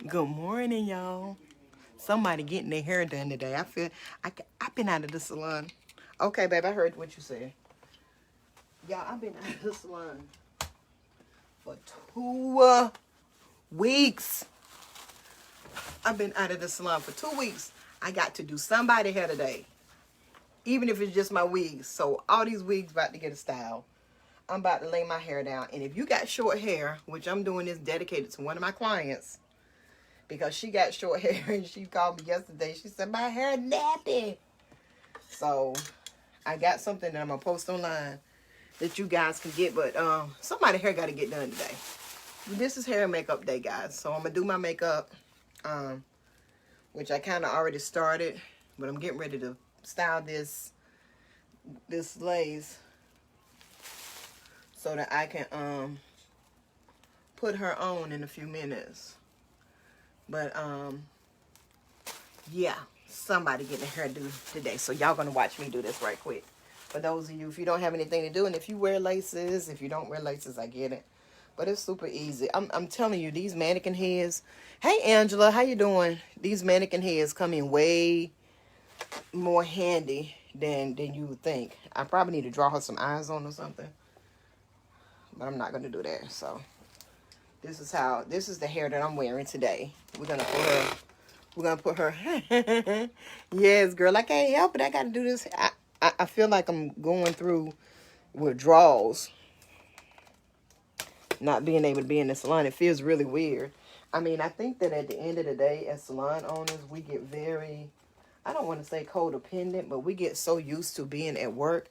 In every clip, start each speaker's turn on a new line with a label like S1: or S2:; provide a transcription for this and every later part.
S1: Good morning, y'all. Somebody getting their hair done today. I've been out of the salon. Okay, babe, I heard what you said. Y'all, I've been out of the salon for 2 weeks. I've been out of the salon for 2 weeks. I got to do somebody hair today, even if it's just my wigs. So all these wigs about to get a style. I'm about to lay my hair down. And if you got short hair, which I'm doing this dedicated to one of my clients, because she got short hair and she called me yesterday. She said, my hair nappy. So I got something that I'm going to post online that you guys can get. But somebody's hair got to get done today. This is hair and makeup day, guys. So I'm going to do my makeup, which I kind of already started. But I'm getting ready to style this lace so that I can put her on in a few minutes. But yeah, somebody getting their hair done today. So y'all gonna watch me do this right quick. For those of you, if you don't have anything to do, and if you wear laces, if you don't wear laces, I get it. But it's super easy. I'm telling you, these mannequin heads. Hey Angela, how you doing? These mannequin heads come in way more handy than you would think. I probably need to draw her some eyes on or something. But I'm not gonna do that. So this is the hair that I'm wearing today. We're gonna put her yes, girl, I can't help it. I gotta do this. I feel like I'm going through withdrawals. Not being able to be in the salon. It feels really weird. I mean, I think that at the end of the day, as salon owners, we get very, I don't want to say codependent, but we get so used to being at work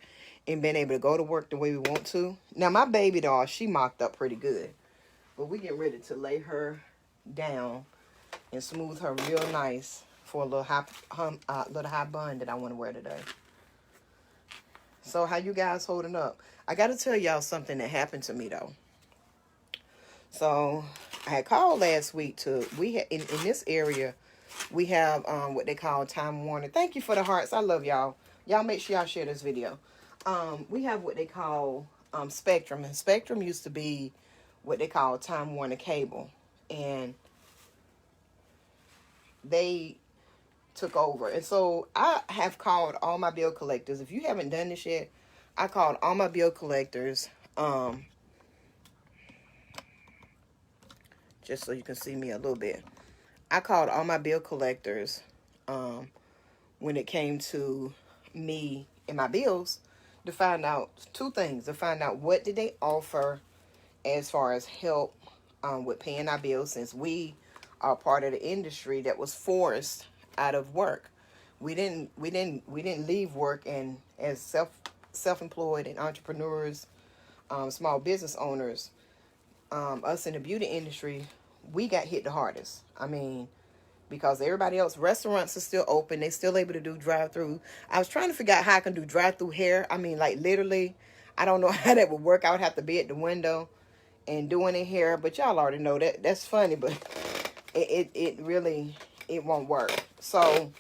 S1: and being able to go to work the way we want to. Now, my baby doll, she mocked up pretty good. But we get ready to lay her down and smooth her real nice for a little high bun that I want to wear today. So how you guys holding up? I got to tell y'all something that happened to me though. So I had called last week in this area, we have what they call Time Warner. Thank you for the hearts. I love y'all. Y'all make sure y'all share this video. We have what they call Spectrum. And Spectrum used to be what they call Time Warner Cable, and they took over. And so I have called all my bill collectors. If you haven't done this yet, I called all my bill collectors, just so you can see me a little bit. I called all my bill collectors when it came to me and my bills to find out two things. To find out what did they offer as far as help with paying our bills, since we are part of the industry that was forced out of work. We didn't leave work, and as self-employed and entrepreneurs, small business owners, us in the beauty industry, we got hit the hardest. I mean, because everybody else, restaurants are still open. They still able to do drive-through. I was trying to figure out how I can do drive-through hair. I mean, like literally, I don't know how that would work. I would have to be at the window and doing it here, but y'all already know that. That's funny, but it really won't work. So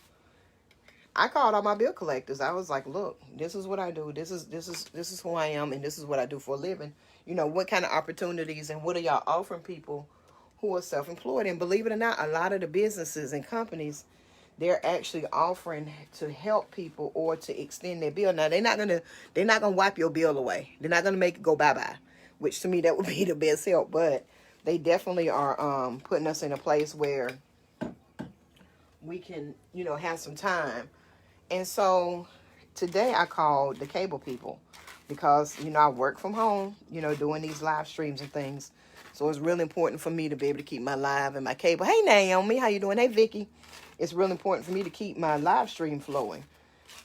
S1: I called all my bill collectors. I was like, look, this is what I do. This is who I am, and this is what I do for a living. You know, what kind of opportunities and what are y'all offering people who are self-employed? And believe it or not, a lot of the businesses and companies, they're actually offering to help people or to extend their bill. Now they're not gonna wipe your bill away. They're not gonna make it go bye-bye, which to me that would be the best help. But they definitely are putting us in a place where we can, you know, have some time. And so today I called the cable people because, you know, I work from home, you know, doing these live streams and things. So it's really important for me to be able to keep my live and my cable. Hey, Naomi, how you doing? Hey, Vicky. It's really important for me to keep my live stream flowing.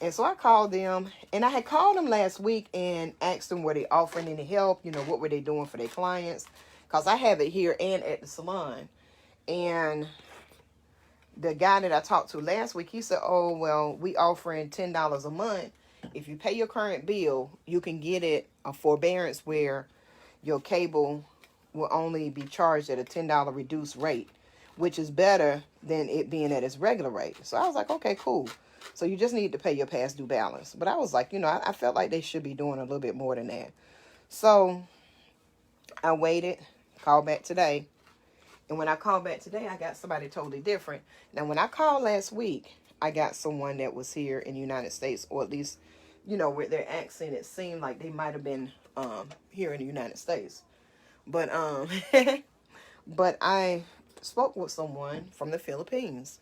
S1: And so I called them, and I had called them last week and asked them, were they offering any help? You know, what were they doing for their clients? Because I have it here and at the salon. And the guy that I talked to last week, he said, oh, well, we offering $10 a month if you pay your current bill, you can get it a forbearance where your cable will only be charged at a $10 reduced rate, which is better than it being at its regular rate. So I was like, okay, cool. So you just need to pay your past due balance. But I was like, I felt like they should be doing a little bit more than that. So I waited, called back today. And when I called back today, I got somebody totally different. Now, when I called last week, I got someone that was here in the United States, or at least, with their accent, it seemed like they might have been here in the United States. But but I spoke with someone from the Philippines.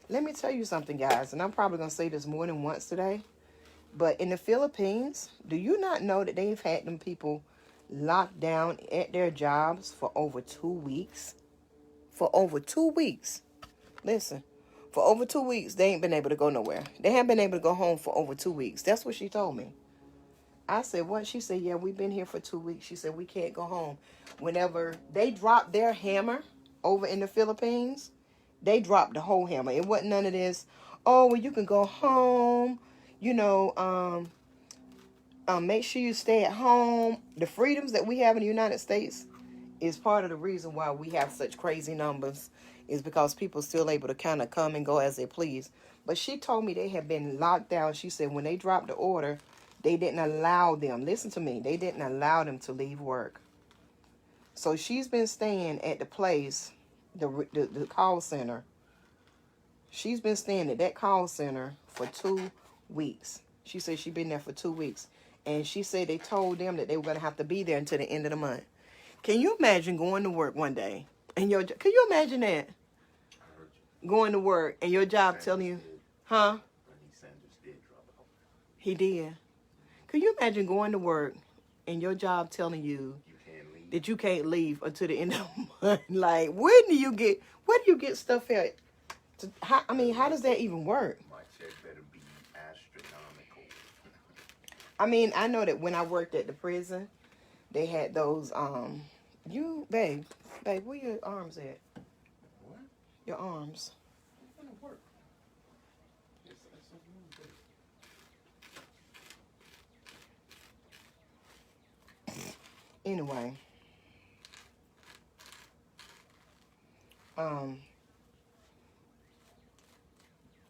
S1: Let me tell you something, guys, and I'm probably going to say this more than once today. But in the Philippines, do you not know that they've had them people locked down at their jobs for over 2 weeks? For over 2 weeks. Listen, for over 2 weeks, they ain't been able to go nowhere. They haven't been able to go home for over 2 weeks. That's what she told me. I said, what? She said, yeah, we've been here for 2 weeks. She said, we can't go home. Whenever they dropped their hammer over in the Philippines, they dropped the whole hammer. It wasn't none of this, oh, well, you can go home, make sure you stay at home. The freedoms that we have in the United States is part of the reason why we have such crazy numbers, is because people still able to kind of come and go as they please. But she told me they have been locked down. She said when they dropped the order, they didn't allow them, listen to me, they didn't allow them to leave work. So she's been staying at the place, the call center. She's been staying at that call center for 2 weeks. She said she's been there for 2 weeks. And she said they told them that they were going to have to be there until the end of the month. Can you imagine going to work one day and can you imagine that? Going to work and your job telling you, huh? He did. Can you imagine going to work and your job telling you that you can't leave until the end of the month? Like, where do you get stuff at? How does that even work?
S2: My check better be astronomical.
S1: I know that when I worked at the prison, they had those, babe, where your arms at?
S2: What?
S1: Your arms.
S2: I'm gonna work.
S1: Anyway, I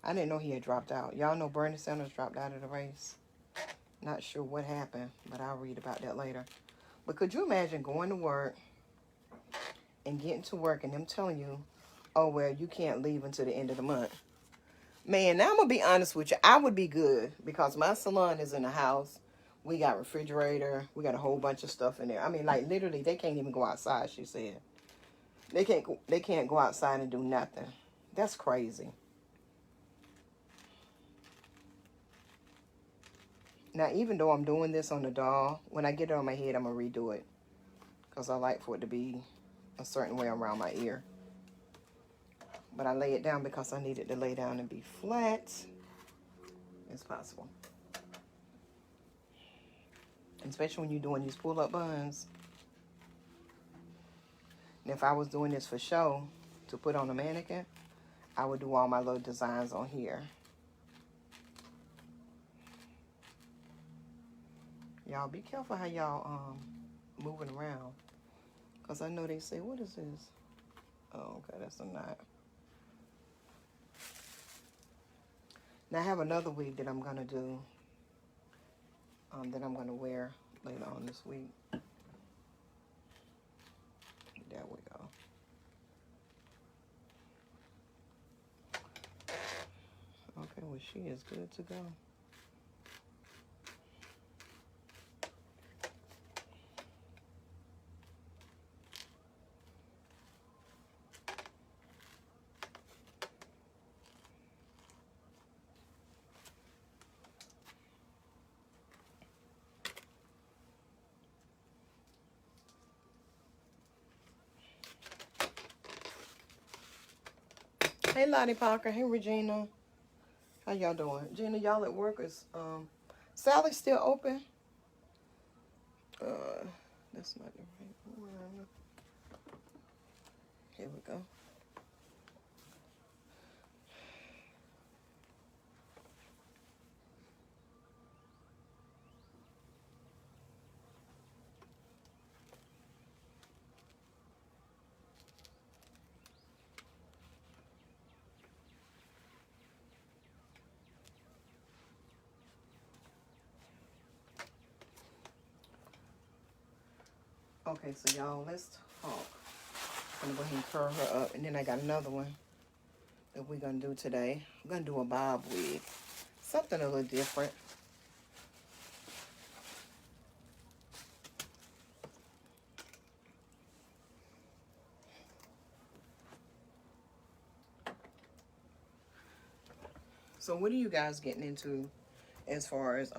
S1: didn't know he had dropped out. Y'all know Bernie Sanders dropped out of the race. Not sure what happened, but I'll read about that later. But could you imagine going to work and getting to work and them telling you, oh, well, you can't leave until the end of the month? Man, now I'm going to be honest with you. I would be good because my salon is in the house. We got refrigerator. We got a whole bunch of stuff in there. Like literally, they can't even go outside, she said. They can't go outside and do nothing. That's crazy. Now, even though I'm doing this on the doll, when I get it on my head, I'm going to redo it. Because I like for it to be a certain way around my ear. But I lay it down because I need it to lay down and be flat as possible. Especially when you're doing these pull-up buns. And if I was doing this for show, to put on a mannequin, I would do all my little designs on here. Y'all be careful how y'all moving around. Because I know they say, what is this? Oh, okay, that's a knot. Now I have another wig that I'm going to do. That I'm going to wear later on this week. There we go. Okay, well, she is good to go. Hey, Lottie Parker. Hey, Regina. How y'all doing? Gina, y'all at work? Is Sally still open? That's not the right one. Here we go. Okay, so y'all, let's talk. I'm gonna go ahead and curl her up, and then I got another one that we're gonna do today. I'm gonna do a bob wig, something a little different. So what are you guys getting into as far as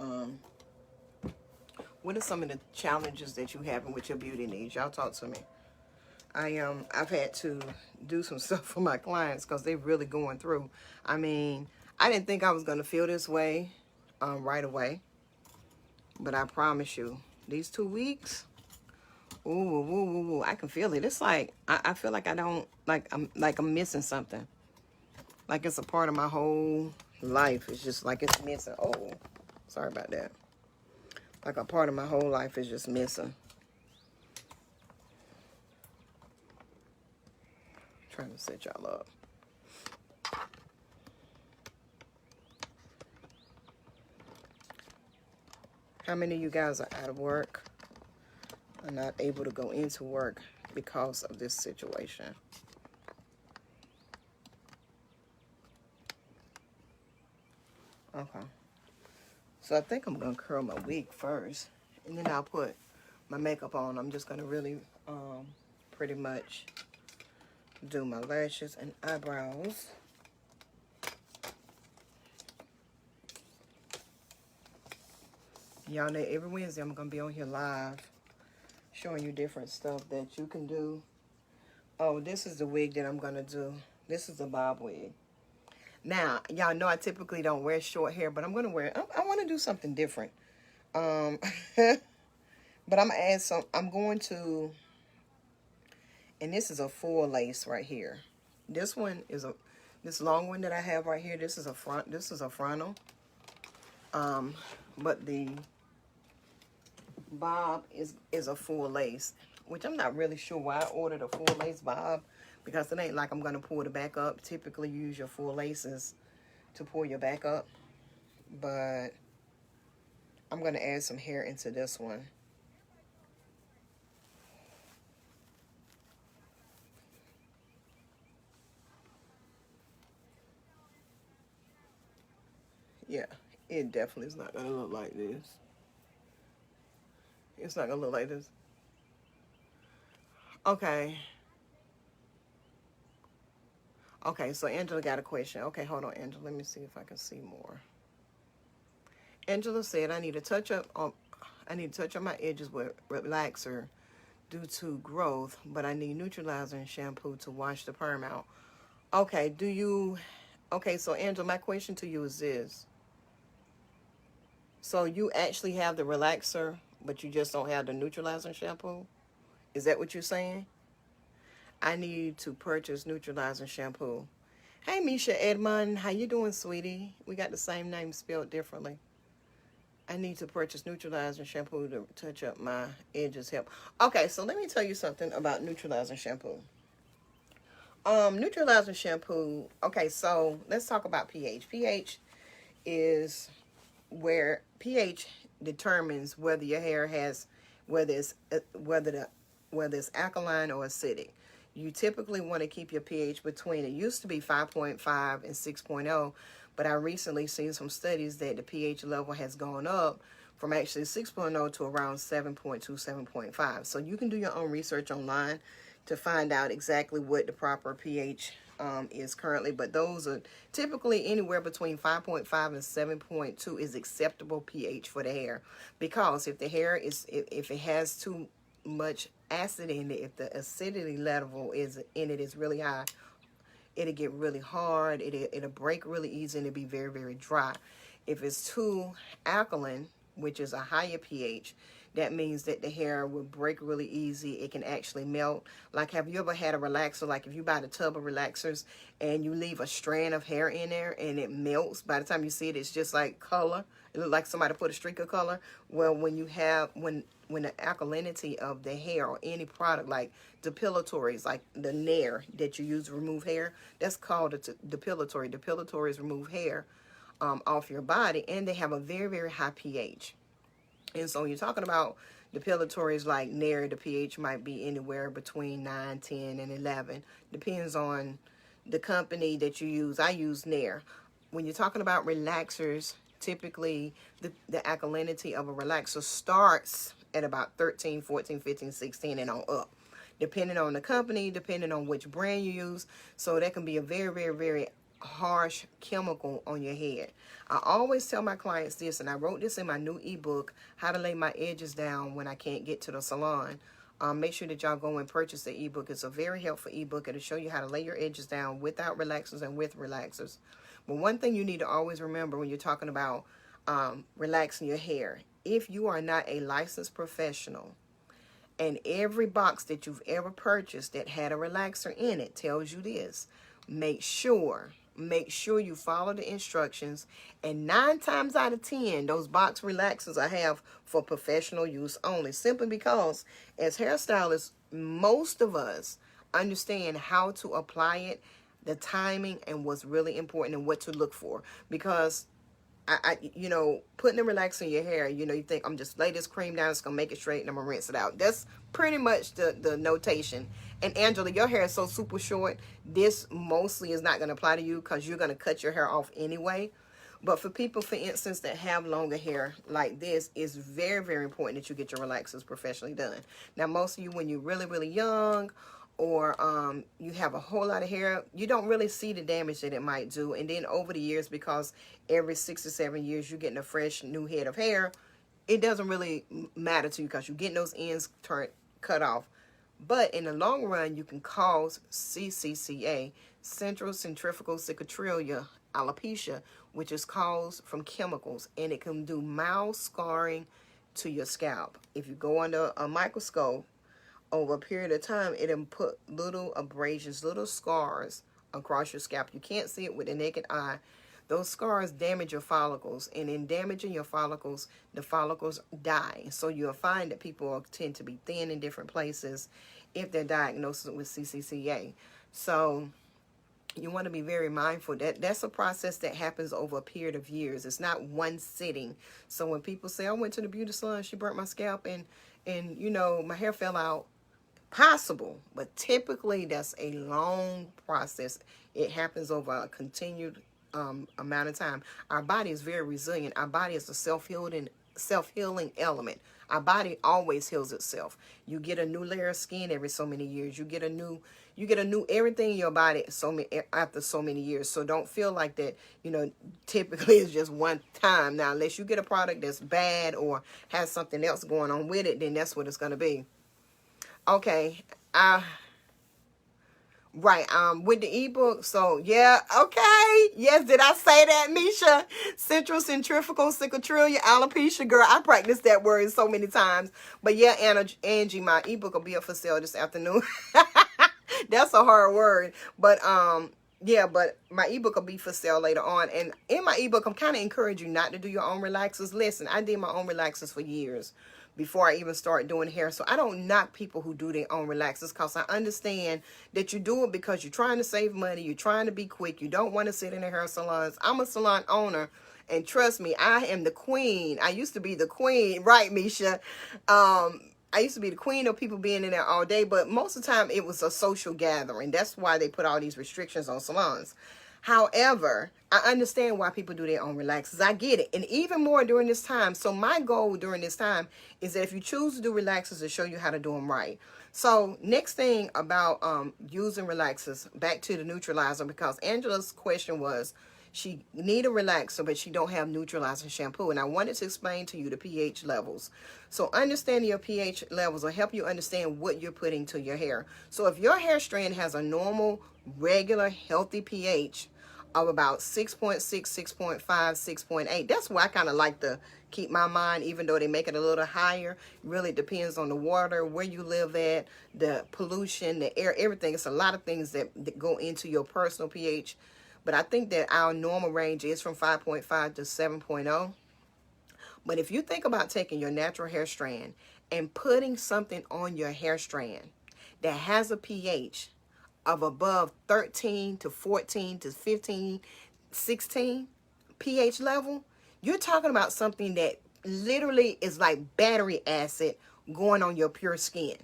S1: what are some of the challenges that you having with your beauty needs? Y'all talk to me. I've had to do some stuff for my clients because they're really going through. I mean, I didn't think I was gonna feel this way right away, but I promise you, these 2 weeks, ooh, ooh, ooh, ooh, I can feel it. It's like I feel like I don't I'm missing something. Like it's a part of my whole life. It's just like it's missing. Oh, sorry about that. Like a part of my whole life is just missing. Trying to set y'all up. How many of you guys are out of work? Are not able to go into work because of this situation? Okay. So I think I'm gonna curl my wig first, and then I'll put my makeup on. I'm just gonna really pretty much do my lashes and eyebrows. Y'all know every Wednesday I'm gonna be on here live showing you different stuff that you can do. Oh, this is the wig that I'm gonna do. This is a bob wig. Now, y'all know I typically don't wear short hair, but I'm gonna wear I want to do something different. But I'm gonna add some. I'm going to, and this is a full lace right here. This one is this long one that I have right here. This is a front. This is a frontal. But the bob is a full lace, which I'm not really sure why I ordered a full lace bob, because it ain't like I'm gonna pull the back up. Typically you use your full laces to pull your back up, but I'm gonna add some hair into this one. Yeah, it definitely is not gonna look like this. It's not gonna look like this. Okay. Okay, so Angela got a question. Okay, hold on, Angela. Let me see if I can see more. Angela said I need to touch up on my edges with relaxer due to growth, but I need neutralizer and shampoo to wash the perm out. Okay, okay, so Angela, my question to you is this. So you actually have the relaxer, but you just don't have the neutralizer and shampoo? Is that what you're saying? I need to purchase neutralizer and shampoo. Hey, Misha Edmond, how you doing, sweetie? We got the same name spelled differently. I need to purchase neutralizer shampoo to touch up my edges. Help. Okay, so let me tell you something about neutralizer shampoo. Neutralizer shampoo. Okay, so let's talk about pH. pH is where pH determines whether your hair has whether it's alkaline or acidic. You typically want to keep your pH between, it used to be 5.5 and 6.0, but I recently seen some studies that the pH level has gone up from actually 6.0 to around 7.2, 7.5. So you can do your own research online to find out exactly what the proper pH is currently, but those are typically anywhere between 5.5 and 7.2 is acceptable pH for the hair. Because if the hair if it has too much acid in it, if the acidity level is in it is really high, it'll get really hard, it'll break really easy, and it'll be very, very dry. If it's too alkaline, which is a higher pH, that means that the hair will break really easy. It can actually melt. Like, have you ever had a relaxer? Like, if you buy the tub of relaxers and you leave a strand of hair in there and it melts, by the time you see it, it's just like color. It looks like somebody put a streak of color. Well, when the alkalinity of the hair or any product like depilatories, like the Nair that you use to remove hair, that's called a depilatory. Depilatories remove hair off your body, and they have a very, very high pH. And so when you're talking about depilatories like Nair, the pH might be anywhere between 9, 10, and 11. Depends on the company that you use. I use Nair. When you're talking about relaxers, typically the alkalinity of a relaxer starts at about 13, 14, 15, 16, and on up. Depending on the company, depending on which brand you use. So that can be a very, very, very harsh chemical on your head. I always tell my clients this, and I wrote this in my new ebook, How to Lay My Edges Down When I Can't Get to the Salon. Make sure that y'all go and purchase the ebook. It's a very helpful ebook. It'll show you how to lay your edges down without relaxers and with relaxers. But one thing you need to always remember when you're talking about relaxing your hair, if you are not a licensed professional, and every box that you've ever purchased that had a relaxer in it tells you this, make sure you follow the instructions. And 9 times out of 10, those box relaxers I have for professional use only, simply because as hairstylists, most of us understand how to apply it, the timing, and what's really important and what to look for. Because you know, putting a relaxer in your hair, you know, you think, I'm just lay this cream down, it's gonna make it straight, and I'm gonna rinse it out. That's pretty much the notation. And Angela, your hair is so super short, this mostly is not gonna apply to you because you're gonna cut your hair off anyway. But for people, for instance, that have longer hair like this, it's very, very important that you get your relaxers professionally done. Now, most of you, when you're really, really young, or you have a whole lot of hair, you don't really see the damage that it might do. And then over the years, because every 6 to 7 years you're getting a fresh new head of hair, it doesn't really matter to you because you're getting those ends cut off. But in the long run, you can cause CCCA, central centrifugal cicatricial alopecia, which is caused from chemicals, and it can do mild scarring to your scalp. If you go under a microscope, over a period of time, it'll put little abrasions, little scars across your scalp. You can't see it with the naked eye. Those scars damage your follicles, and in damaging your follicles, the follicles die. So you'll find that people tend to be thin in different places if they're diagnosed with CCCA. So you want to be very mindful that that's a process that happens over a period of years. It's not one sitting. So when people say, I went to the beauty salon, she burnt my scalp, and you know, my hair fell out, possible, but typically that's a long process. It happens over a continued amount of time. Our body is very resilient. Our body is a self-healing element. Our body always heals itself. You get a new layer of skin every so many years. You get a new everything in your body after so many years. So don't feel like that, you know, typically it's just one time. Now, unless you get a product that's bad or has something else going on with it, then that's what it's going to be. Okay, right, with the ebook, so yeah, okay, yes, did I say that, Misha? Central centrifugal cicatricial alopecia, girl, I practiced that word so many times, but yeah, Angie, my ebook will be up for sale this afternoon. That's a hard word, but yeah, but my ebook will be for sale later on, and in my ebook, I'm kind of encouraging you not to do your own relaxers. Listen, I did my own relaxers for years before I even start doing hair. So I don't knock people who do their own relaxers, because I understand that you do it because you're trying to save money. You're trying to be quick. You don't want to sit in the hair salons. I'm a salon owner, and trust me, I am the queen. I used to be the queen, right, Misha? I used to be the queen of people being in there all day, but most of the time it was a social gathering. That's why they put all these restrictions on salons. However, I understand why people do their own relaxers. I get it. And even more during this time. So my goal during this time is that if you choose to do relaxers, to show you how to do them right. So next thing about using relaxers, back to the neutralizer, because Angela's question was, she need a relaxer, but she don't have neutralizing shampoo. And I wanted to explain to you the pH levels. So understanding your pH levels will help you understand what you're putting to your hair. So if your hair strand has a normal, regular, healthy pH of about 6.6, 6.5, 6.8, that's where I kind of like to keep my mind, even though they make it a little higher. Really depends on the water, where you live at, the pollution, the air, everything. It's a lot of things that go into your personal pH. But I think that our normal range is from 5.5 to 7.0. But if you think about taking your natural hair strand and putting something on your hair strand that has a pH of above 13 to 14 to 15, 16 pH level, you're talking about something that literally is like battery acid going on your pure skin.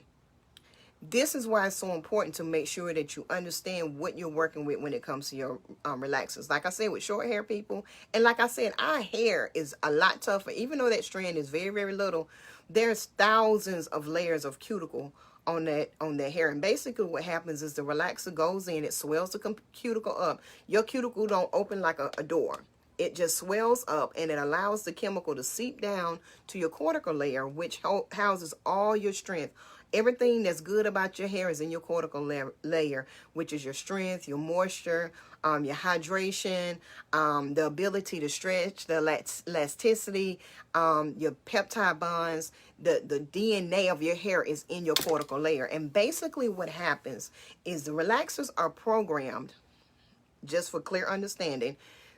S1: This is why it's so important to make sure that you understand what you're working with when it comes to your relaxers. Like I said, with short hair people, and like I said, our hair is a lot tougher. Even though that strand is very, very little, there's thousands of layers of cuticle on that hair. And basically what happens is the relaxer goes in, it swells the cuticle up. Your cuticle don't open like a door. It just swells up, and it allows the chemical to seep down to your cortical layer, which houses all your strength. Everything that's good about your hair is in your cortical layer, which is your strength, your moisture, your hydration, the ability to stretch, the elasticity, your peptide bonds. The DNA of your hair is in your cortical layer. And basically what happens is the relaxers are programmed, just for clear understanding,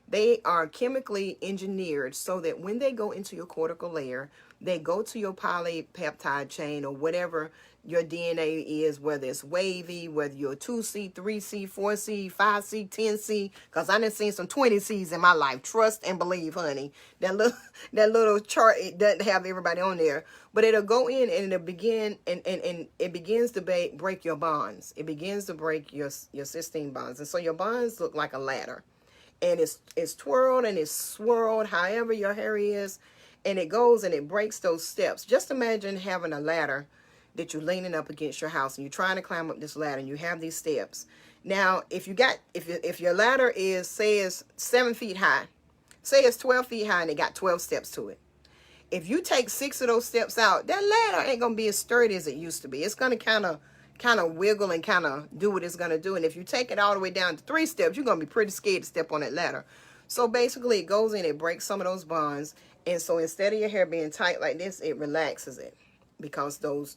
S1: they are chemically engineered so that when they go into your cortical layer, they go to your polypeptide chain or whatever your DNA is, whether it's wavy, whether you're 2C, 3C, 4C, 5C, 10C, because I done seen some 20Cs in my life. Trust and believe, honey. That little chart, it doesn't have everybody on there, but it'll go in and it'll begin, and it begins to break your bonds. It begins to break your cysteine bonds. And so your bonds look like a ladder. And it's twirled and it's swirled, however your hair is, and it goes and it breaks those steps. Just imagine having a ladder that you're leaning up against your house, and you're trying to climb up this ladder, and you have these steps. Now, if your ladder is, say, is 7 feet high, say it's 12 feet high, and it got 12 steps to it. If you take 6 of those steps out, that ladder ain't gonna be as sturdy as it used to be. It's gonna kind of wiggle and kind of do what it's going to do. And if you take it all the way down to 3 steps, you're going to be pretty scared to step on that ladder. So basically it goes in, it breaks some of those bonds. And so instead of your hair being tight like this, it relaxes it, because those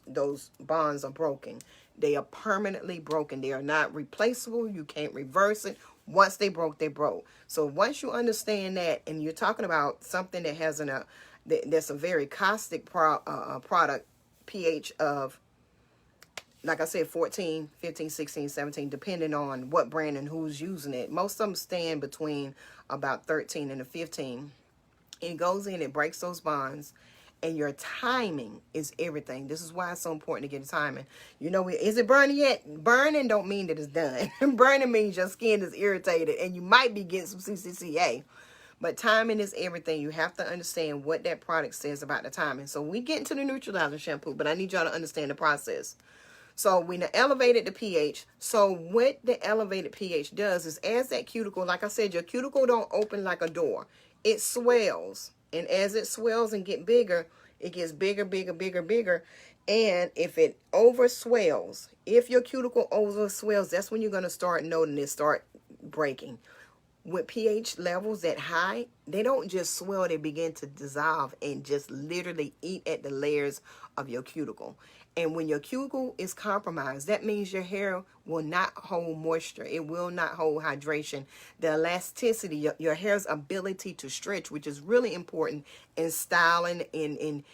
S1: bonds are broken. They are permanently broken. They are not replaceable. You can't reverse it. Once they broke, they broke. So once you understand that, and you're talking about something that has that's a very caustic product, pH of, like I said, 14, 15, 16, 17, depending on what brand and who's using it. Most of them stand between about 13 and a 15. It goes in, it breaks those bonds, and your timing is everything. This is why it's so important to get a timing. You know, is it burning yet? Burning don't mean that it's done. Burning means your skin is irritated, and you might be getting some CCCA. But timing is everything. You have to understand what that product says about the timing. So we get into the neutralizing shampoo, but I need y'all to understand the process. So we elevated the pH. So what the elevated pH does is, as that cuticle, like I said, your cuticle don't open like a door. It swells. And as it swells and get bigger, it gets bigger, bigger, bigger, bigger. And if it overswells, if your cuticle overswells, that's when you're going to start noting it start breaking. With pH levels that high, they don't just swell, they begin to dissolve and just literally eat at the layers of your cuticle. And when your cuticle is compromised, that means your hair will not hold moisture. It will not hold hydration. The elasticity, your hair's ability to stretch, which is really important in styling, in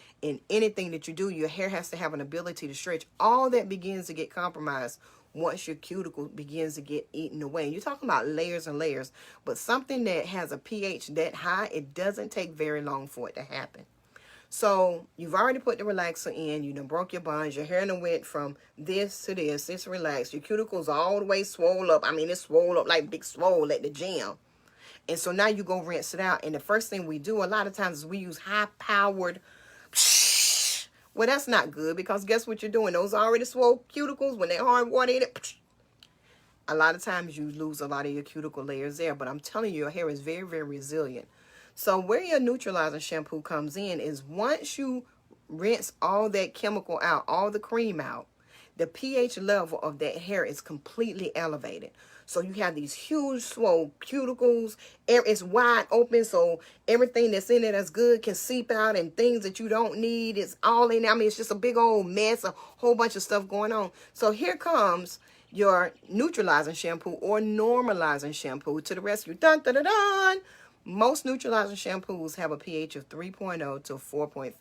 S1: anything that you do, your hair has to have an ability to stretch. All that begins to get compromised once your cuticle begins to get eaten away. You're talking about layers and layers, but something that has a pH that high, it doesn't take very long for it to happen. So you've already put the relaxer in, you done broke your bonds, your hair done went from this to this, it's relaxed, your cuticles all the way swole up. I mean, it's swole up like big swole at the gym. And so now you go rinse it out. And the first thing we do a lot of times is we use high-powered, well, that's not good, because guess what you're doing? Those already swole cuticles, when they're hard water in it, a lot of times you lose a lot of your cuticle layers there. But I'm telling you, your hair is very, very resilient. So where your neutralizing shampoo comes in is, once you rinse all that chemical out, all the cream out, the pH level of that hair is completely elevated. So you have these huge swole cuticles. It's wide open, so everything that's in it that's good can seep out, and things that you don't need, it's all in there. I mean, it's just a big old mess, a whole bunch of stuff going on. So here comes your neutralizing shampoo or normalizing shampoo to the rescue. Dun, dun, dun, dun. Most neutralizing shampoos have a pH of 3.0 to 4.5.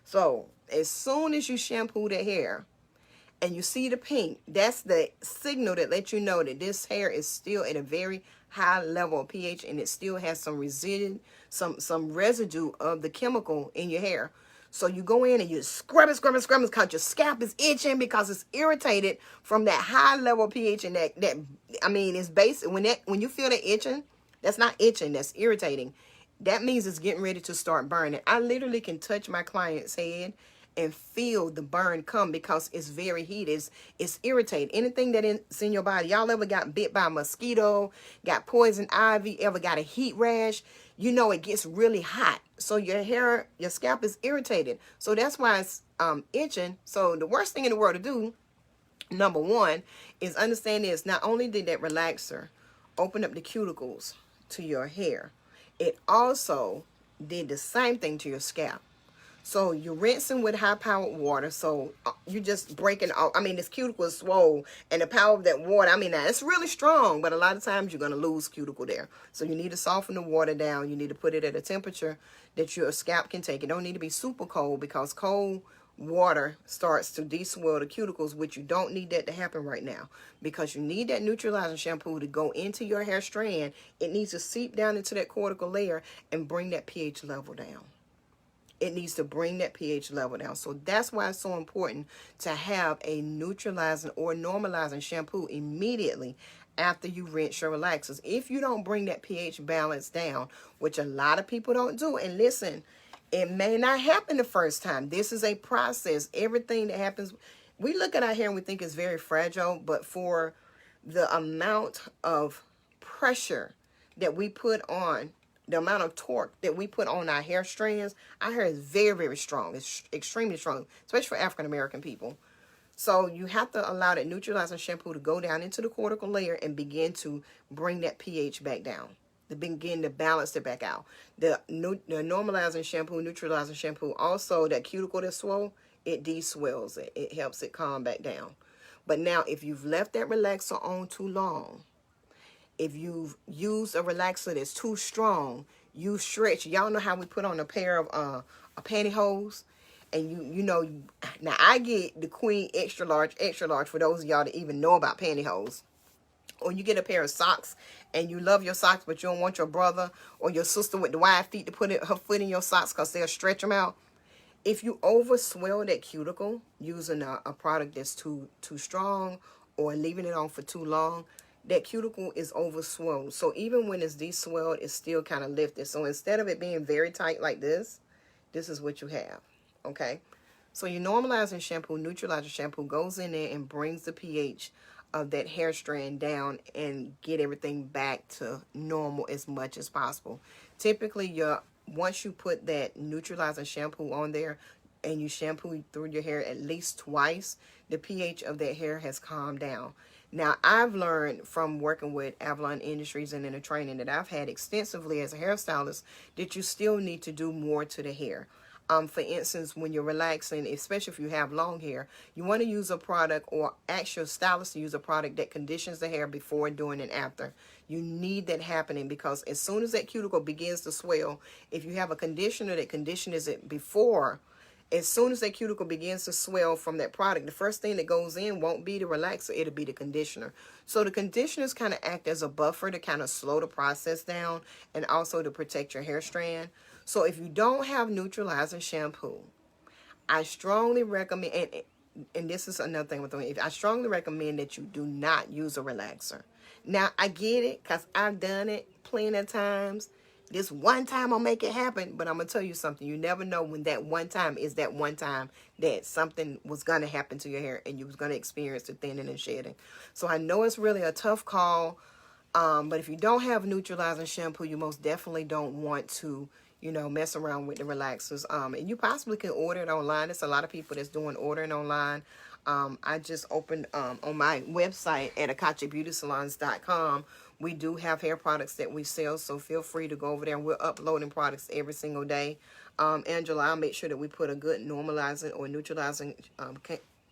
S1: So as soon as you shampoo the hair, and you see the pink, that's the signal that lets you know that this hair is still at a very high level of pH, and it still has some residue of the chemical in your hair. So you go in and you scrub it, scrub it, scrub it, because your scalp is itching because it's irritated from that high level pH, and that I mean, it's basic. When you feel that itching, that's not itching, that's irritating. That means it's getting ready to start burning. I literally can touch my client's head and feel the burn come because it's very heated. It's irritating. Anything that is in your body. Y'all ever got bit by a mosquito, got poison ivy, ever got a heat rash? You know it gets really hot. So your hair, your scalp is irritated. So that's why it's itching. So the worst thing in the world to do, number one, is understand this. Not only did that relaxer open up the cuticles to your hair, it also did the same thing to your scalp. So you're rinsing with high-powered water. So you're just breaking off. I mean, this cuticle is swole, and the power of that water, I mean, now it's really strong, but a lot of times you're going to lose cuticle there. So you need to soften the water down. You need to put it at a temperature that your scalp can take. It don't need to be super cold, because cold water starts to deswell the cuticles, which you don't need that to happen right now, because you need that neutralizing shampoo to go into your hair strand. It needs to seep down into that cortical layer and bring that pH level down. It needs to bring that pH level down. So that's why it's so important to have a neutralizing or normalizing shampoo immediately after you rinse your relaxers. If you don't bring that pH balance down, which a lot of people don't do, and listen, it may not happen the first time. This is a process. Everything that happens, we look at our hair and we think it's very fragile, but for the amount of pressure that we put on, the amount of torque that we put on our hair strands, our hair is very, very strong. It's extremely strong, especially for African-American people. So you have to allow that neutralizing shampoo to go down into the cortical layer and begin to bring that pH back down, to begin to balance it back out. The normalizing shampoo, neutralizing shampoo, also that cuticle that's swole, it deswells it. It helps it calm back down. But now, if you've left that relaxer on too long, if you've used a relaxer that's too strong, you stretch. Y'all know how we put on a pair of pantyhose, and you know, now I get the queen extra large for those of y'all that even know about pantyhose. Or you get a pair of socks and you love your socks, but you don't want your brother or your sister with the wide feet to put her foot in your socks because they'll stretch them out. If you over swell that cuticle using a product that's too strong, or leaving it on for too long, that cuticle is over swelled. So even when it's deswelled, it's still kind of lifted. So instead of it being very tight like this is what you have. Okay? So your normalizing shampoo, neutralizing shampoo goes in there and brings the pH of that hair strand down and get everything back to normal as much as possible. Typically, once you put that neutralizing shampoo on there and you shampoo through your hair at least twice, the pH of that hair has calmed down. Now, I've learned from working with Avalon Industries and in the training that I've had extensively as a hairstylist that you still need to do more to the hair. For instance, when you're relaxing, especially if you have long hair, you want to use a product, or ask your stylist to use a product that conditions the hair before, during, and after. You need that happening, because as soon as that cuticle begins to swell, if you have a conditioner that conditions it before, as soon as that cuticle begins to swell from that product, the first thing that goes in won't be the relaxer, it'll be the conditioner. So the conditioners kind of act as a buffer to kind of slow the process down and also to protect your hair strand. So if you don't have neutralizing shampoo, I strongly recommend, and this is another thing with me, I strongly recommend that you do not use a relaxer. Now, I get it, because I've done it plenty of times. This one time I'll make it happen, but I'm going to tell you something. You never know when that one time is that one time that something was going to happen to your hair and you was going to experience the thinning and shedding. So I know it's really a tough call, but if you don't have neutralizing shampoo, you most definitely don't want to, mess around with the relaxers. And you possibly can order it online. There's a lot of people that's doing ordering online. I just opened on my website at akatchabeautysalons.com. We do have hair products that we sell, so feel free to go over there. We're uploading products every single day. Angela, I'll make sure that we put a good normalizing or neutralizing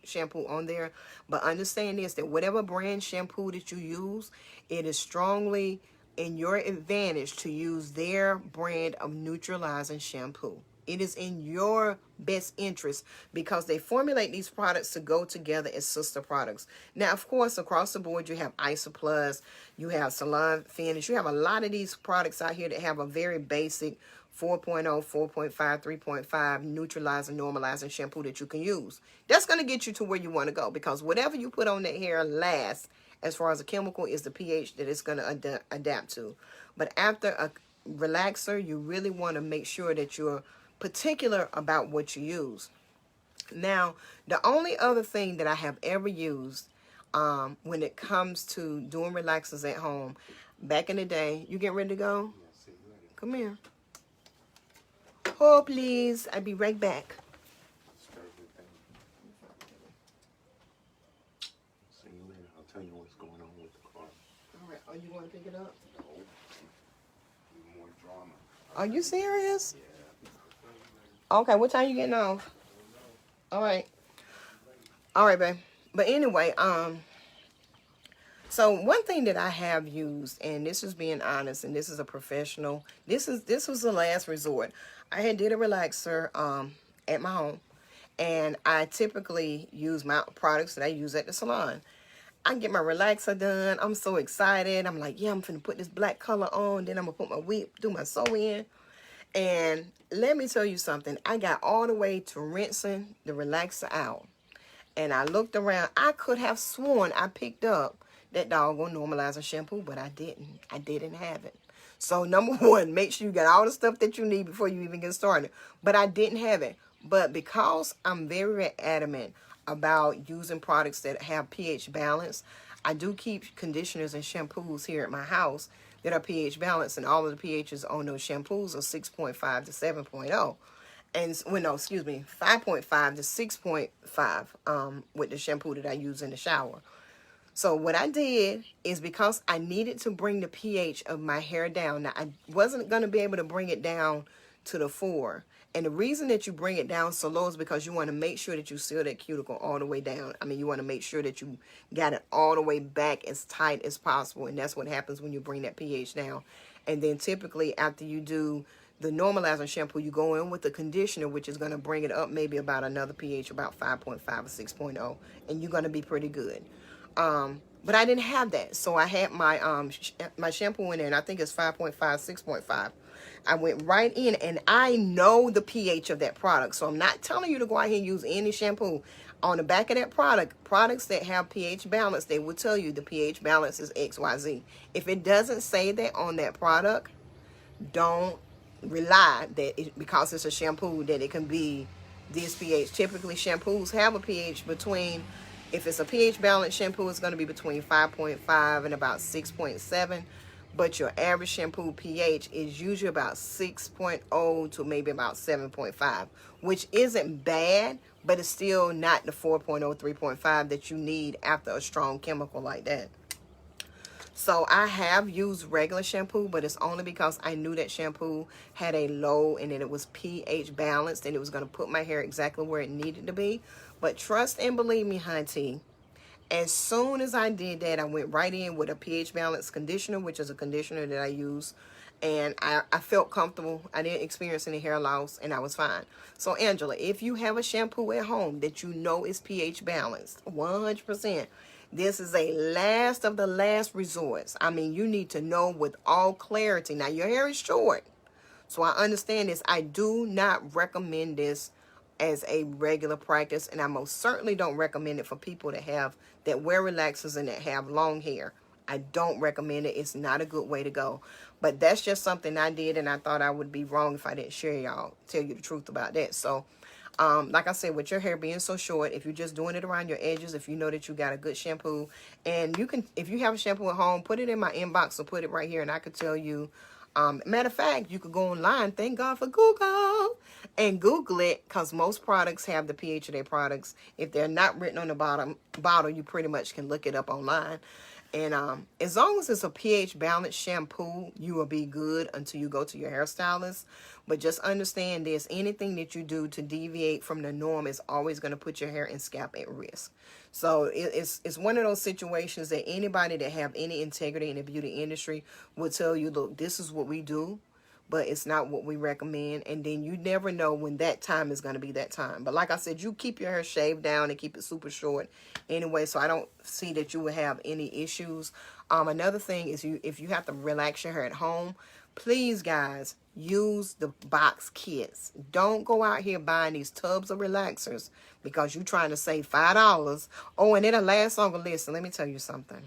S1: shampoo on there. But understand this, that whatever brand shampoo that you use, it is strongly in your advantage to use their brand of neutralizing shampoo. It is in your best interest because they formulate these products to go together as sister products. Now, of course, across the board, you have Isoplus, you have Salon Finish, you have a lot of these products out here that have a very basic 4.0, 4.5, 3.5 neutralizing, normalizing shampoo that you can use. That's going to get you to where you want to go because whatever you put on that hair lasts as far as a chemical is the pH that it's going to adapt to. But after a relaxer, you really want to make sure that you're particular about what you use. Now, the only other thing that I have ever used when it comes to doing relaxers at home, back in the day, you get ready to go?
S2: Yeah, see you later.
S1: Come here. Oh, please. I'll be right back.
S2: Start with them. See you later. I'll tell you what's going on with the car.
S1: All right. Are you going to pick it up?
S2: No. More drama.
S1: Are you serious?
S2: Yeah.
S1: Okay, what time you getting off? All right. All right, babe. But anyway, so one thing that I have used, and this is being honest, and this is a professional, this was the last resort. I had did a relaxer at my home, and I typically use my products that I use at the salon. I get my relaxer done. I'm so excited. I'm like, yeah, I'm finna put this black color on. Then I'm gonna put my wig, do my sew in. And let me tell you something. I got all the way to rinsing the relaxer out. And I looked around. I could have sworn I picked up that doggone normalizer shampoo, but I didn't. I didn't have it. So number one, make sure you got all the stuff that you need before you even get started. But I didn't have it. But because I'm very adamant about using products that have pH balance, I do keep conditioners and shampoos here at my house that are pH balanced, and all of the pHs on those shampoos are 6.5 to 7.0. And, well, no, excuse me, 5.5 to 6.5 with the shampoo that I use in the shower. So what I did is because I needed to bring the pH of my hair down. Now, I wasn't going to be able to bring it down to the 4. And the reason that you bring it down so low is because you want to make sure that you seal that cuticle all the way down. I mean, you want to make sure that you got it all the way back as tight as possible. And that's what happens when you bring that pH down. And then typically after you do the normalizer shampoo, you go in with the conditioner, which is going to bring it up maybe about another pH, about 5.5 or 6.0. And you're going to be pretty good. But I didn't have that. So I had my my shampoo in there, and I think it's 5.5, 6.5. I went right in, and I know the pH of that product. So I'm not telling you to go out here and use any shampoo. On the back of that product, products that have pH balance, they will tell you the pH balance is XYZ. If it doesn't say that on that product, don't rely that because it's a shampoo that it can be this pH. Typically, shampoos have a pH between, if it's a pH balanced shampoo, it's going to be between 5.5 and about 6.7. But your average shampoo pH is usually about 6.0 to maybe about 7.5, which isn't bad, but it's still not the 4.0, 3.5 that you need after a strong chemical like that. So I have used regular shampoo, but it's only because I knew that shampoo had a low and that it was pH balanced and it was going to put my hair exactly where it needed to be. But trust and believe me, hunty, as soon as I did that, I went right in with a pH balanced conditioner, which is a conditioner that I use. And I felt comfortable. I didn't experience any hair loss, and I was fine. So, Angela, if you have a shampoo at home that you know is pH balanced, 100%, this is a last of the last resorts. I mean, you need to know with all clarity. Now, your hair is short, so I understand this. I do not recommend this as a regular practice, and I most certainly don't recommend it for people that wear relaxers and that have long hair. I don't recommend it. It's not a good way to go. But that's just something I did, and I thought I would be wrong if I didn't tell you the truth about that. So, like I said, with your hair being so short, if you're just doing it around your edges, if you know that you got a good shampoo, and you can, if you have a shampoo at home, put it in my inbox or put it right here, and I could tell you. Matter of fact, you could go online, thank God for Google, and Google it, because most products have the pH of their products. If they're not written on the bottle, you pretty much can look it up online. And as long as it's a pH balanced shampoo, you will be good until you go to your hairstylist. But just understand this, anything that you do to deviate from the norm is always going to put your hair and scalp at risk. So it's one of those situations that anybody that have any integrity in the beauty industry will tell you, look, this is what we do. but it's not what we recommend. And then you never know when that time is going to be that time. But like I said, you keep your hair shaved down and keep it super short anyway, so I don't see that you will have any issues. Another thing is, if you have to relax your hair at home, please, guys, use the box kits. Don't go out here buying these tubs of relaxers because you're trying to save $5. Oh, and it'll last longer. Listen, let me tell you something.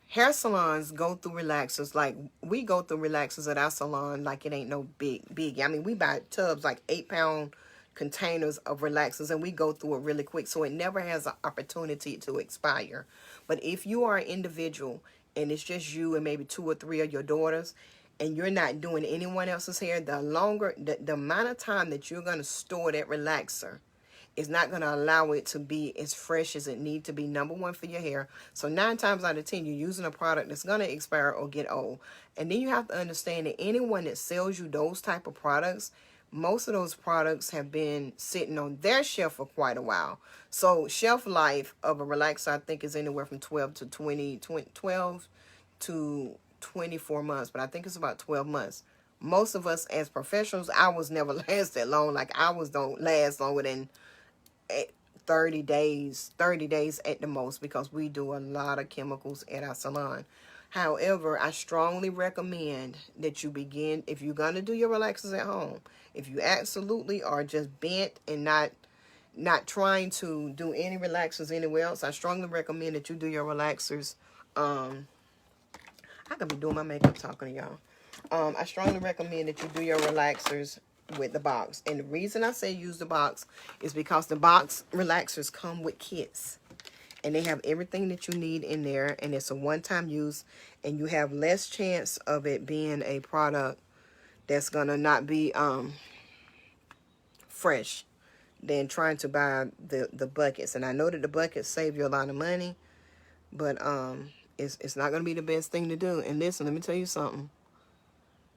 S1: Hair salons go through relaxers like we go through relaxers at our salon like it ain't no big. I mean, we buy tubs like 8-pound containers of relaxers and we go through it really quick, so it never has an opportunity to expire. But if you are an individual and it's just you and maybe 2 or 3 of your daughters and you're not doing anyone else's hair, the amount of time that you're going to store that relaxer is not going to allow it to be as fresh as it needs to be, number one, for your hair. So 9 times out of 10, you're using a product that's going to expire or get old. And then you have to understand that anyone that sells you those type of products, most of those products have been sitting on their shelf for quite a while. So shelf life of a relaxer, I think, is anywhere from 12 to 24 months. But I think it's about 12 months. Most of us as professionals, ours never last that long. Like ours don't last longer than 30 days at the most, because we do a lot of chemicals at our salon. However, I strongly recommend that you begin, if you're going to do your relaxers at home, if you absolutely are just bent and not trying to do any relaxers anywhere else, I strongly recommend that you do your relaxers. I could be doing my makeup talking to y'all. I strongly recommend that you do your relaxers with the box. And the reason I say use the box is because the box relaxers come with kits. And they have everything that you need in there. And it's a one-time use. And you have less chance of it being a product that's going to not be fresh than trying to buy the buckets. And I know that the buckets save you a lot of money. But it's not going to be the best thing to do. And listen, let me tell you something.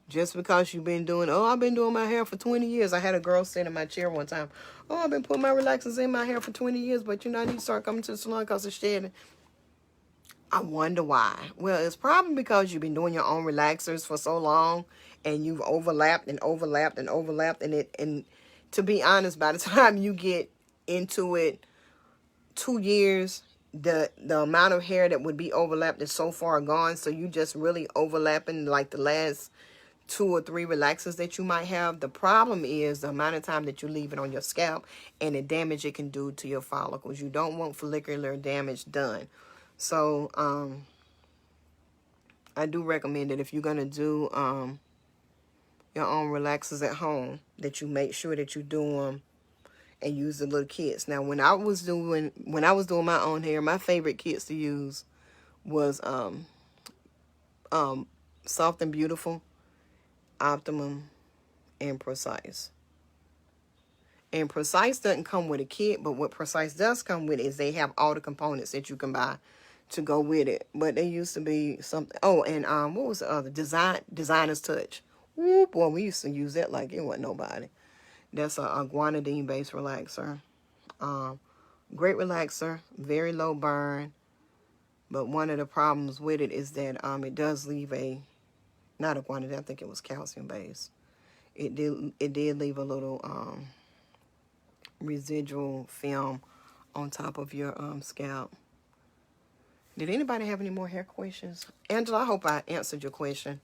S1: Just because you've been doing, I've been doing my hair for 20 years. I had a girl sit in my chair one time. I've been putting my relaxers in my hair for 20 years, but I need to start coming to the salon because it's shedding. I wonder why. Well, it's probably because you've been doing your own relaxers for so long and you've overlapped. And to be honest, by the time you get into it 2 years, the amount of hair that would be overlapped is so far gone. So you just really overlapping like the last 2 or 3 relaxers that you might have. The problem is the amount of time that you leave it on your scalp and the damage it can do to your follicles. You don't want follicular damage done. So I do recommend that if you're going to do your own relaxers at home, that you make sure that you do them and use the little kits. Now, when I was doing my own hair, my favorite kits to use was Soft and Beautiful, Optimum, and Precise. And Precise doesn't come with a kit, but what Precise does come with is they have all the components that you can buy to go with it. But they used to be something. Oh, and what was the other? Designer's Touch. Woo, boy, we used to use that like it wasn't nobody. That's a guanidine-based relaxer. Great relaxer, very low burn. But one of the problems with it is that it does leave not a guanidine, I think it was calcium-based. It did leave a little residual film on top of your scalp. Did anybody have any more hair questions? Angela, I hope I answered your question.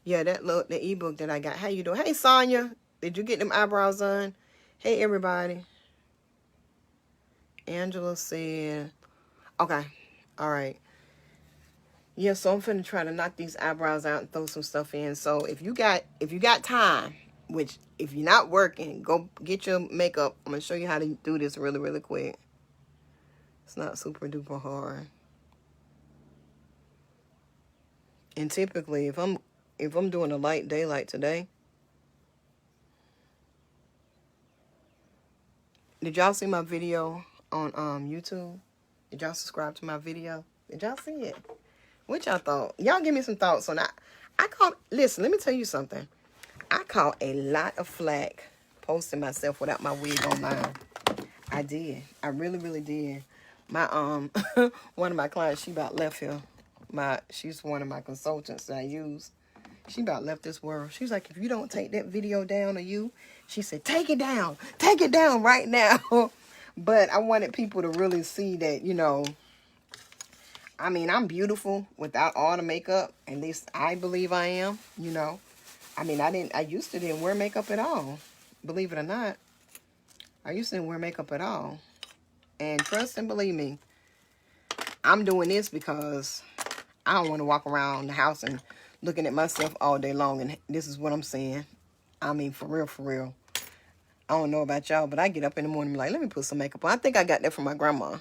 S1: Yeah, the ebook that I got. How you doing? Hey, Sonia. Did you get them eyebrows done? Hey, everybody. Angela said, okay. All right. Yeah, so I'm finna try to knock these eyebrows out and throw some stuff in. So if you got time, which if you're not working, go get your makeup. I'm gonna show you how to do this really, really quick. It's not super duper hard. And typically, if I'm doing a light day like today, did y'all see my video on YouTube? Did y'all subscribe to my video? Did y'all see it? What y'all thought? Y'all give me some thoughts on that. Listen, let me tell you something. I caught a lot of flack posting myself without my wig online. I did. I really, really did. My one of my clients, she about left here. She's one of my consultants that I use. She about left this world. She was like, if you don't take that video down of you, she said, take it down. Take it down right now. But I wanted people to really see that, you know, I mean, I'm beautiful without all the makeup. At least I believe I am, you know. I mean, I used to didn't wear makeup at all. Believe it or not. I used to didn't wear makeup at all. And trust and believe me, I'm doing this because I don't want to walk around the house and looking at myself all day long. And this is what I'm saying. I mean, for real, for real. I don't know about y'all, but I get up in the morning and be like, let me put some makeup on. I think I got that from my grandma.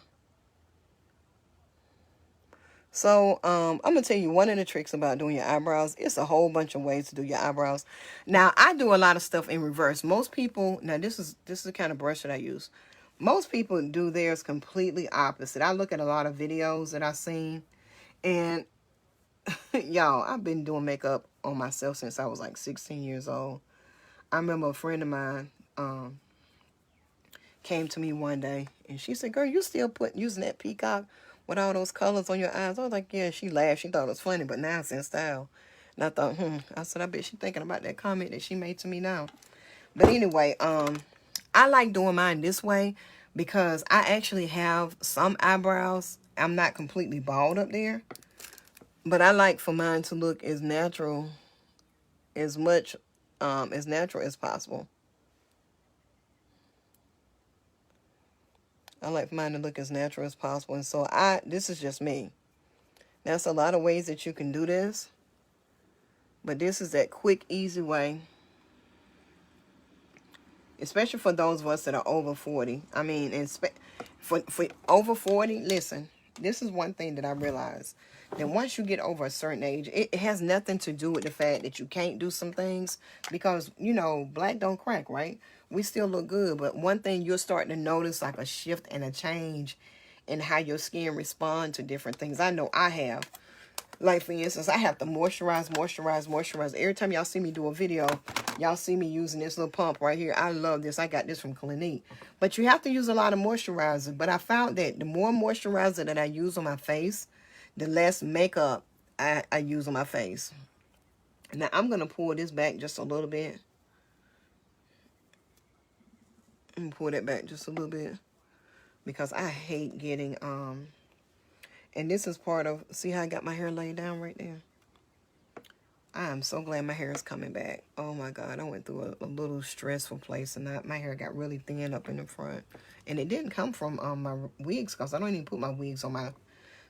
S1: So, I'm going to tell you one of the tricks about doing your eyebrows. It's a whole bunch of ways to do your eyebrows. Now, I do a lot of stuff in reverse. Most people, now this is the kind of brush that I use. Most people do theirs completely opposite. I look at a lot of videos that I've seen. And, y'all, I've been doing makeup on myself since I was like 16 years old. I remember a friend of mine came to me one day. And she said, girl, you still using that peacock with all those colors on your eyes? I was like, yeah. She laughed. She thought it was funny, but now it's in style. And I thought, I said, I bet she's thinking about that comment that she made to me now. But anyway, I like doing mine this way because I actually have some eyebrows. I'm not completely bald up there. But I like for mine to look as natural, as much as natural as possible. I like for mine to look as natural as possible. And so this is just me. There's a lot of ways that you can do this. But this is that quick, easy way. Especially for those of us that are over 40. I mean, and for over 40, listen. This is one thing that I realized. That once you get over a certain age, it has nothing to do with the fact that you can't do some things. Because, you know, black don't crack, right? We still look good. But one thing you're starting to notice, like a shift and a change in how your skin responds to different things. I know I have. Like, for instance, I have to moisturize. Every time y'all see me do a video, y'all see me using this little pump right here. I love this. I got this from Clinique. But you have to use a lot of moisturizer. But I found that the more moisturizer that I use on my face, the less makeup I use on my face. Now, I'm going to pull this back just a little bit. And pull that back just a little bit. Because I hate getting, and this is part of, see how I got my hair laid down right there? I am so glad my hair is coming back. Oh my God, I went through a little stressful place and my hair got really thin up in the front. And it didn't come from my wigs because I don't even put my wigs on my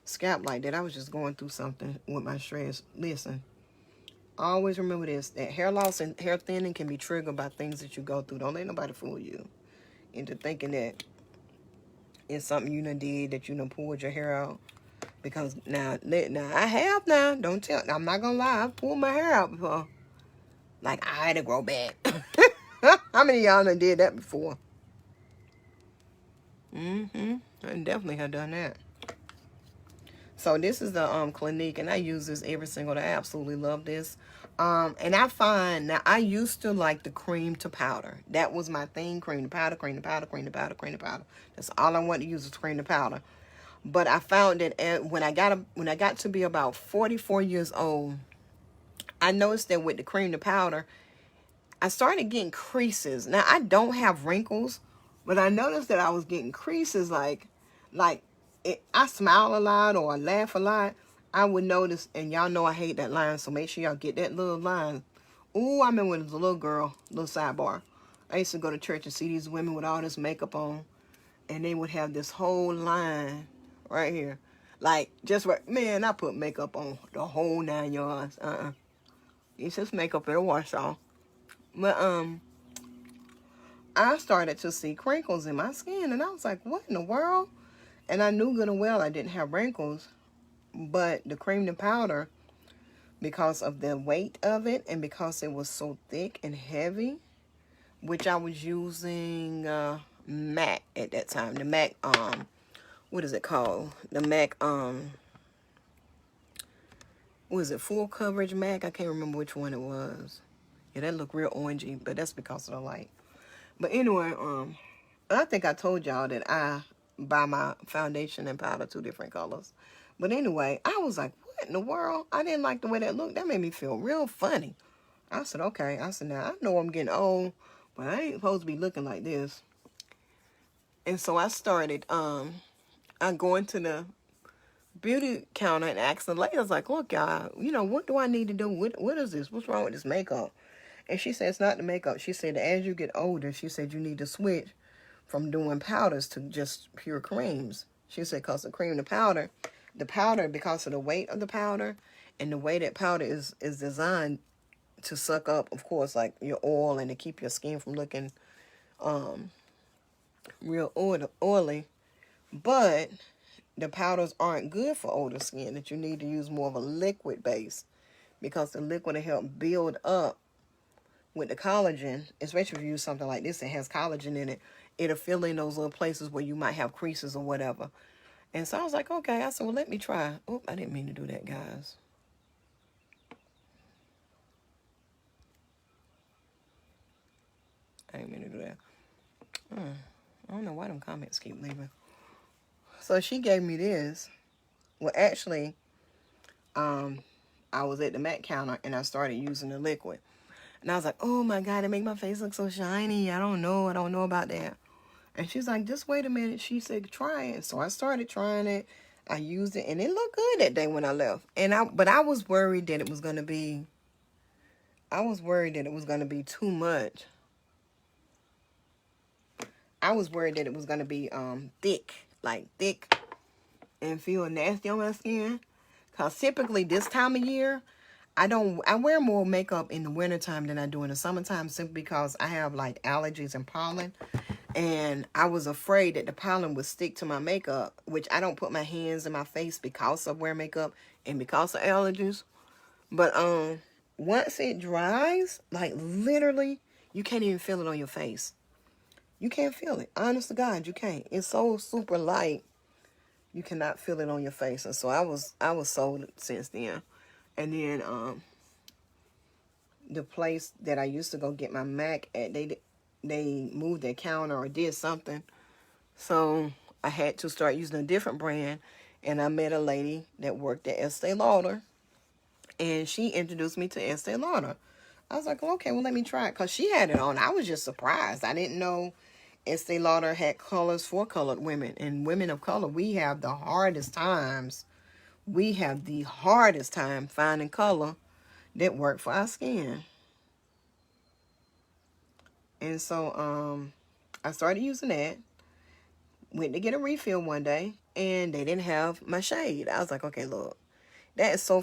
S1: scalp like that. I was just going through something with my stress. Listen, always remember this, that hair loss and hair thinning can be triggered by things that you go through. Don't let nobody fool you into thinking that it's something you done did, that you done pulled your hair out. Because now I have now. Don't tell. I'm not gonna lie. I've pulled my hair out before. Like I had to grow back. How many of y'all done did that before? I definitely have done that. So this is the Clinique, and I use this every single day. I absolutely love this. And I find now I used to like the cream to powder. That was my thing. Cream to powder, cream to powder, cream to powder, cream to powder. That's all I wanted to use was cream to powder. But I found that when I got to be about 44 years old, I noticed that with the cream to powder, I started getting creases. Now, I don't have wrinkles, but I noticed that I was getting creases I smile a lot or I laugh a lot. I would notice, and y'all know I hate that line, so make sure y'all get that little line. Ooh, I remember when I was a little girl, little sidebar. I used to go to church and see these women with all this makeup on, and they would have this whole line right here. Like, just right, man, I put makeup on the whole 9 yards. It's just makeup and a wash off. But, I started to see crinkles in my skin, and I was like, what in the world? And I knew good and well I didn't have wrinkles, but the cream to powder, because of the weight of it, and because it was so thick and heavy, which I was using, MAC at that time. The MAC, what is it called? The MAC, what is it, full coverage MAC? I can't remember which one it was. Yeah, that looked real orangey, but that's because of the light. But anyway, I think I told y'all that I buy my foundation and powder 2 different colors. But anyway, I was like, what what in the world? I didn't like the way that looked. That made me feel real funny. I said, okay. I said, now, I know I'm getting old, but I ain't supposed to be looking like this. And so I started, I go into the beauty counter and asked the lady, I was like, look, y'all, what do I need to do? What is this? What's wrong with this makeup? And she said, it's not the makeup. She said, as you get older, she said, you need to switch from doing powders to just pure creams. She said, because the powder, because of the weight of the powder and the way that powder is designed to suck up, of course, like your oil and to keep your skin from looking real oily. But the powders aren't good for older skin, that you need to use more of a liquid base because the liquid will help build up with the collagen, especially if you use something like this that has collagen in it. It'll fill in those little places where you might have creases or whatever. And so I was like, okay. I said, well, let me try. Oh, I didn't mean to do that, guys. I didn't mean to do that. I don't know why them comments keep leaving. So she gave me this. Well, actually, I was at the MAC counter and I started using the liquid. And I was like, oh my God, it make my face look so shiny. I don't know about that. And she's like, just wait a minute. She said, try it. So I started trying it. I used it and it looked good that day when I left. But I was worried that it was going to be, too much. I was worried that it was going to be thick and feel nasty on my skin. Because typically this time of year, I wear more makeup in the wintertime than I do in the summertime simply because I have like allergies and pollen. And I was afraid that the pollen would stick to my makeup, which I don't put my hands in my face because of wear makeup and because of allergies. But once it dries, like literally, you can't even feel it on your face. You can't feel it. Honest to God, you can't. It's so super light. You cannot feel it on your face. And so I was sold since then. And then the place that I used to go get my MAC at, they moved their counter or did something. So I had to start using a different brand. And I met a lady that worked at Estee Lauder. And she introduced me to Estee Lauder. I was like, okay, well, let me try it. Because she had it on. I was just surprised. I didn't know Estee Lauder had colors for colored women. And women of color, we have the hardest times. We have the hardest time finding color that work for our skin. And so I started using that. Went to get a refill one day. And they didn't have my shade. I was like, okay, look. That is so